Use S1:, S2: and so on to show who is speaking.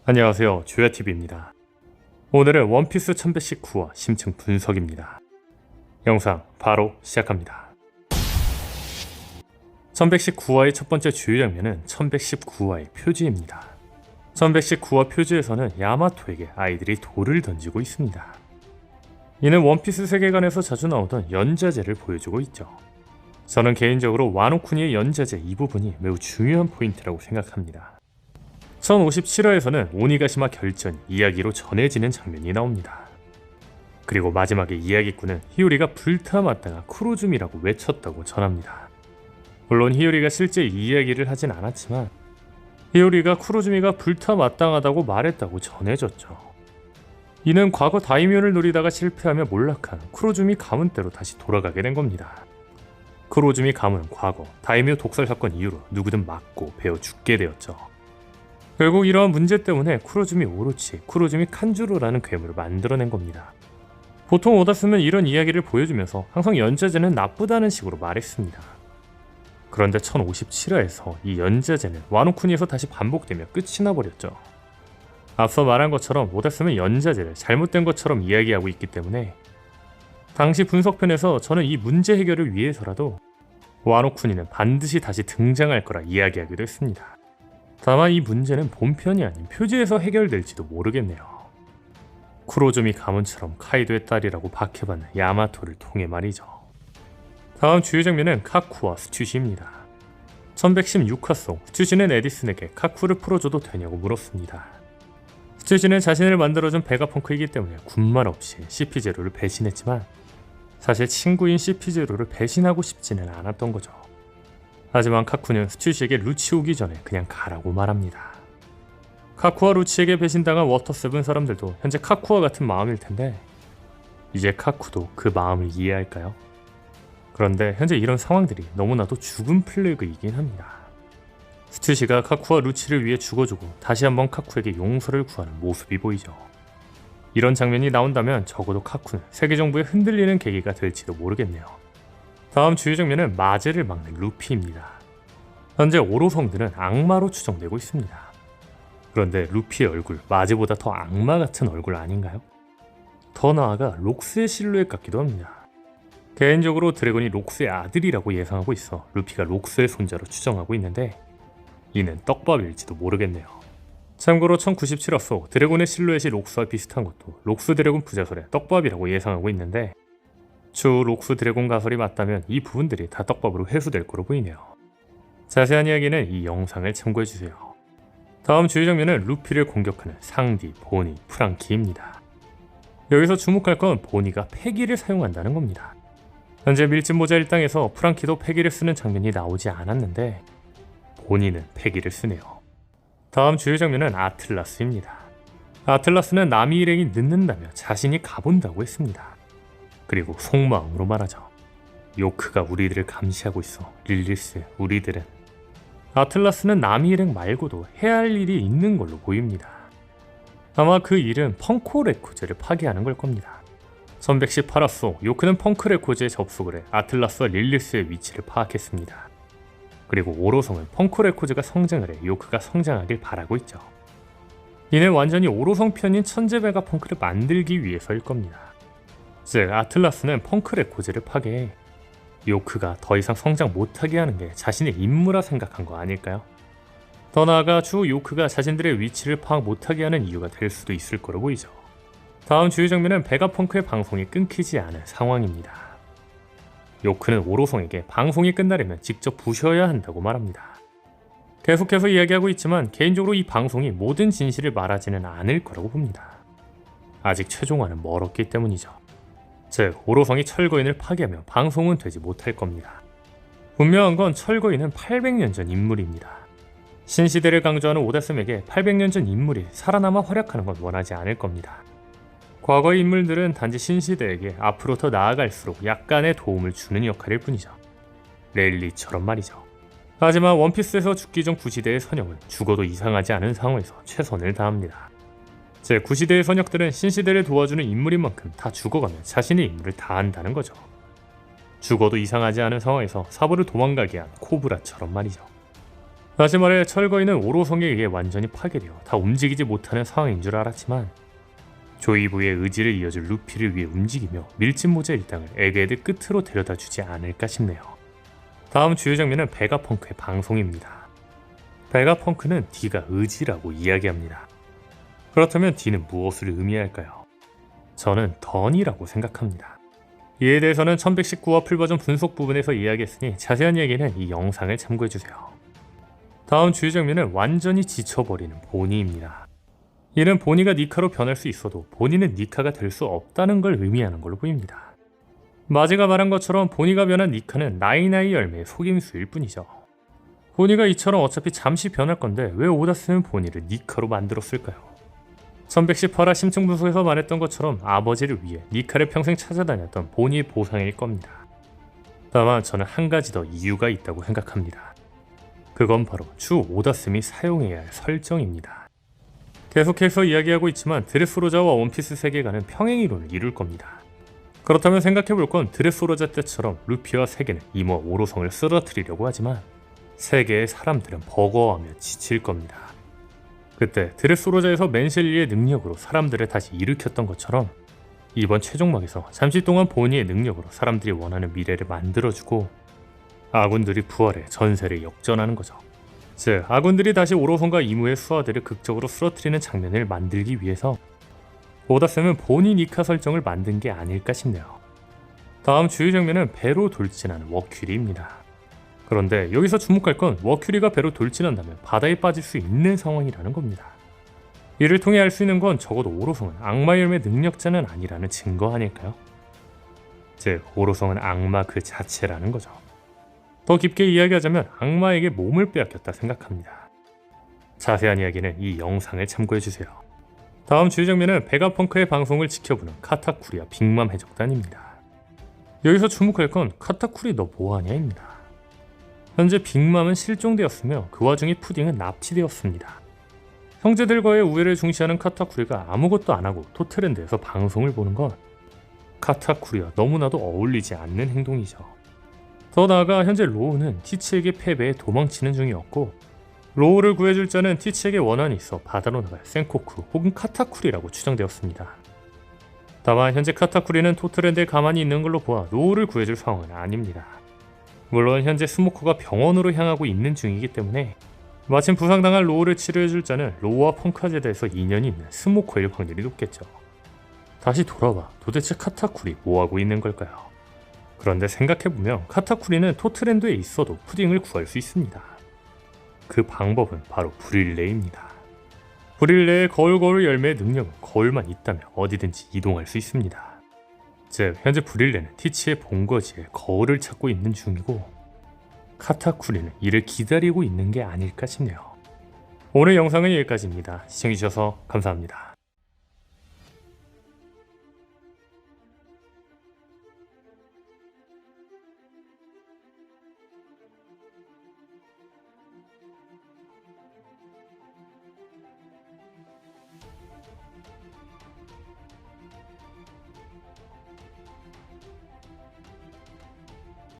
S1: 안녕하세요, 조야TV입니다. 오늘은 원피스 1119화 심층 분석입니다. 영상 바로 시작합니다. 1119화의 첫 번째 주요 장면은 1119화의 표지입니다. 1119화 표지에서는 야마토에게 아이들이 돌을 던지고 있습니다. 이는 원피스 세계관에서 자주 나오던 연자제를 보여주고 있죠. 저는 개인적으로 와노쿠니의 연자제 이 부분이 매우 중요한 포인트라고 생각합니다. 1057화에서는 오니가시마 결전 이야기로 전해지는 장면이 나옵니다. 그리고 마지막에 이야기꾼은 히요리가 불타마다가 쿠로즈미라고 외쳤다고 전합니다. 물론 히요리가 실제 이야기를 하진 않았지만 히요리가 쿠로즈미가 불타마땅하다고 말했다고 전해졌죠. 이는 과거 다이묘를 노리다가 실패하며 몰락한 쿠로즈미 가문대로 다시 돌아가게 된 겁니다. 쿠로즈미 가문은 과거 다이묘 독살 사건 이후로 누구든 맞고 베어 죽게 되었죠. 결국 이러한 문제 때문에 쿠로즈미 오로치, 쿠로즈미 칸주로라는 괴물을 만들어낸 겁니다. 보통 오다스는 이런 이야기를 보여주면서 항상 연자제는 나쁘다는 식으로 말했습니다. 그런데 1057화에서 이 연자제는 와노쿠니에서 다시 반복되며 끝이 나버렸죠. 앞서 말한 것처럼 오다스는 연자제를 잘못된 것처럼 이야기하고 있기 때문에 당시 분석편에서 저는 이 문제 해결을 위해서라도 와노쿠니는 반드시 다시 등장할 거라 이야기하기도 했습니다. 다만 이 문제는 본편이 아닌 표지에서 해결될지도 모르겠네요. 쿠로즈미 가문처럼 카이도의 딸이라고 박해받는 야마토를 통해 말이죠. 다음 주요 장면은 카쿠와 스튜시입니다. 1116화 속 스튜시는 에디슨에게 카쿠를 풀어줘도 되냐고 물었습니다. 스튜시는 자신을 만들어준 베가펑크이기 때문에 군말 없이 CP0를 배신했지만 사실 친구인 CP0를 배신하고 싶지는 않았던 거죠. 하지만 카쿠는 스튜시에게 루치 오기 전에 그냥 가라고 말합니다. 카쿠와 루치에게 배신당한 워터7 사람들도 현재 카쿠와 같은 마음일 텐데 이제 카쿠도 그 마음을 이해할까요? 그런데 현재 이런 상황들이 너무나도 죽은 플래그이긴 합니다. 스튜시가 카쿠와 루치를 위해 죽어주고 다시 한번 카쿠에게 용서를 구하는 모습이 보이죠. 이런 장면이 나온다면 적어도 카쿠는 세계정부에 흔들리는 계기가 될지도 모르겠네요. 다음 주요 장면은 마제를 막는 루피입니다. 현재 오로성들은 악마로 추정되고 있습니다. 그런데 루피의 얼굴, 마제보다 더 악마 같은 얼굴 아닌가요? 더 나아가 록스의 실루엣 같기도 합니다. 개인적으로 드래곤이 록스의 아들이라고 예상하고 있어 루피가 록스의 손자로 추정하고 있는데 이는 떡밥일지도 모르겠네요. 참고로 1097화 속 드래곤의 실루엣이 록스와 비슷한 것도 록스 드래곤 부자설의 떡밥이라고 예상하고 있는데 추후 록스 드래곤 가설이 맞다면 이 부분들이 다 떡밥으로 회수될 거로 보이네요. 자세한 이야기는 이 영상을 참고해주세요. 다음 주요 장면은 루피를 공격하는 상디, 보니, 프랑키입니다. 여기서 주목할 건 보니가 패기를 사용한다는 겁니다. 현재 밀짚모자 1당에서 프랑키도 패기를 쓰는 장면이 나오지 않았는데 보니는 패기를 쓰네요. 다음 주요 장면은 아틀라스입니다. 아틀라스는 남이 일행이 늦는다며 자신이 가본다고 했습니다. 그리고 속마음으로 말하죠. 요크가 우리들을 감시하고 있어. 릴리스, 우리들은. 아틀라스는 남이 일행 말고도 해야 할 일이 있는 걸로 보입니다. 아마 그 일은 펑코 레코즈를 파괴하는 걸 겁니다. 1118화 속 요크는 펑크 레코즈에 접속을 해 아틀라스와 릴리스의 위치를 파악했습니다. 그리고 오로성은 펑크 레코즈가 성장을 해 요크가 성장하길 바라고 있죠. 이는 완전히 오로성 편인 천재 베가펑크를 만들기 위해서일 겁니다. 즉 아틀라스는 펑크 레코즈를 파괴해 요크가 더 이상 성장 못하게 하는 게 자신의 임무라 생각한 거 아닐까요? 더 나아가 추후 요크가 자신들의 위치를 파악 못하게 하는 이유가 될 수도 있을 거로 보이죠. 다음 주요 장면은 베가펑크의 방송이 끊기지 않은 상황입니다. 요크는 오로성에게 방송이 끝나려면 직접 부셔야 한다고 말합니다. 계속해서 이야기하고 있지만 개인적으로 이 방송이 모든 진실을 말하지는 않을 거라고 봅니다. 아직 최종화는 멀었기 때문이죠. 즉 오로성이 철거인을 파괴하며 방송은 되지 못할 겁니다. 분명한 건 철거인은 800년 전 인물입니다. 신시대를 강조하는 오다스에게 800년 전 인물이 살아남아 활약하는 건 원하지 않을 겁니다. 과거의 인물들은 단지 신시대에게 앞으로 더 나아갈수록 약간의 도움을 주는 역할일 뿐이죠. 렐리처럼 말이죠. 하지만 원피스에서 죽기 전 구시대의 선역은 죽어도 이상하지 않은 상황에서 최선을 다합니다. 제 구시대의 선역들은 신시대를 도와주는 인물인 만큼 다 죽어가며 자신의 임무를 다한다는 거죠. 죽어도 이상하지 않은 상황에서 사부를 도망가게 한 코브라처럼 말이죠. 다시 말해 철거인은 오로성에 의해 완전히 파괴되어 다 움직이지 못하는 상황인 줄 알았지만 조이부의 의지를 이어줄 루피를 위해 움직이며 밀짚모자 일당을 에그헤드 끝으로 데려다 주지 않을까 싶네요. 다음 주요 장면은 베가펑크의 방송입니다. 베가펑크는 D가 의지라고 이야기합니다. 그렇다면 D는 무엇을 의미할까요? 저는 던이라고 생각합니다. 이에 대해서는 1119화 풀버전 분석 부분에서 이야기했으니 자세한 이야기는 이 영상을 참고해주세요. 다음 주요 장면은 완전히 지쳐버리는 보니입니다. 이는 보니가 니카로 변할 수 있어도 보니는 니카가 될 수 없다는 걸 의미하는 걸로 보입니다. 마지가 말한 것처럼 보니가 변한 니카는 나이나이 열매의 속임수일 뿐이죠. 보니가 이처럼 어차피 잠시 변할 건데 왜 오다스는 보니를 니카로 만들었을까요? 1118화 심층 분석에서 말했던 것처럼 아버지를 위해 니카를 평생 찾아다녔던 보니의 보상일 겁니다. 다만 저는 한 가지 더 이유가 있다고 생각합니다. 그건 바로 주 오다스미 사용해야 할 설정입니다. 계속해서 이야기하고 있지만 드레스로자와 원피스 세계관은 평행이론을 이룰 겁니다. 그렇다면 생각해볼 건 드레스로자 때처럼 루피와 세계는 이모 오로성을 쓰러뜨리려고 하지만 세계의 사람들은 버거워하며 지칠 겁니다. 그때 드레스로자에서 맨실리의 능력으로 사람들을 다시 일으켰던 것처럼 이번 최종막에서 잠시 동안 보니의 능력으로 사람들이 원하는 미래를 만들어주고 아군들이 부활해 전세를 역전하는 거죠. 즉 아군들이 다시 오로성과 이무의 수하들을 극적으로 쓰러뜨리는 장면을 만들기 위해서 오다쌤은 보니 니카 설정을 만든 게 아닐까 싶네요. 다음 주요 장면은 배로 돌진하는 워큐리입니다. 그런데 여기서 주목할 건 워큐리가 배로 돌진한다면 바다에 빠질 수 있는 상황이라는 겁니다. 이를 통해 알 수 있는 건 적어도 오로성은 악마 열매 능력자는 아니라는 증거 아닐까요? 즉 오로성은 악마 그 자체라는 거죠. 더 깊게 이야기하자면 악마에게 몸을 빼앗겼다 생각합니다. 자세한 이야기는 이 영상을 참고해주세요. 다음 주요 장면은 베가펑크의 방송을 지켜보는 카타쿠리와 빅맘 해적단입니다. 여기서 주목할 건 카타쿠리 너 뭐하냐입니다. 현재 빅맘은 실종되었으며 그 와중에 푸딩은 납치되었습니다. 형제들과의 우애를 중시하는 카타쿠리가 아무것도 안하고 토트랜드에서 방송을 보는 건 카타쿠리와 너무나도 어울리지 않는 행동이죠. 더 나아가 현재 로우는 티치에게 패배해 도망치는 중이었고 로우를 구해줄 자는 티치에게 원한이 있어 바다로 나갈 센코쿠 혹은 카타쿠리라고 추정되었습니다. 다만 현재 카타쿠리는 토트랜드에 가만히 있는 걸로 보아 로우를 구해줄 상황은 아닙니다. 물론 현재 스모커가 병원으로 향하고 있는 중이기 때문에 마침 부상당한 로우를 치료해줄 자는 로우와 펑카제드에서 인연이 있는 스모커일 확률이 높겠죠. 다시 돌아와 도대체 카타쿠리 뭐하고 있는 걸까요? 그런데 생각해보면 카타쿠리는 토트랜드에 있어도 푸딩을 구할 수 있습니다. 그 방법은 바로 브릴레입니다. 브릴레의 거울거울 열매의 능력은 거울만 있다면 어디든지 이동할 수 있습니다. 즉 현재 브릴레는 티치의 본거지에 거울을 찾고 있는 중이고 카타쿠리는 이를 기다리고 있는 게 아닐까 싶네요. 오늘 영상은 여기까지입니다. 시청해주셔서 감사합니다.